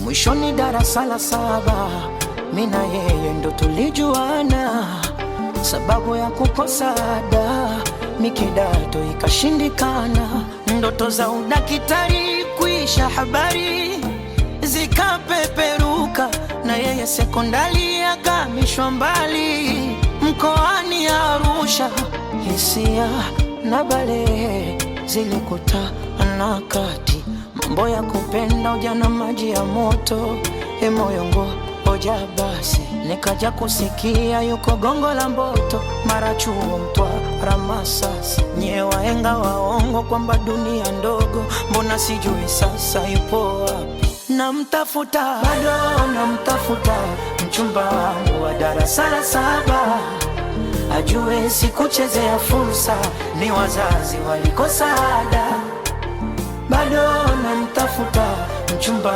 Mwishoni darasa la 7 mimi na yeye ndo tulijuana. Sababu ya kukosa ada mikidato ikashindikana. Ndoto za udakitari kuisha, habari zikapeperuka, na yeye sekondari akamishwa mbali mkoani Arusha. Hisia na balehe zilikutana kati, mambo ya kupenda ujana maji ya moto. Moyongo oja basi nikaja kusikia yuko Gongo la Mboto, mara Chuo, Mtwara, Masasi. Nye wahenga waongo kwamba dunia ndogo, mbona sijui sasa yupo wapi? Namtafuta, bado namtafuta, mchumba wangu wa darasa la 7, ajue sikuchezea fursa, ni wazazi walikosa ada. Bado namtafuta mchumba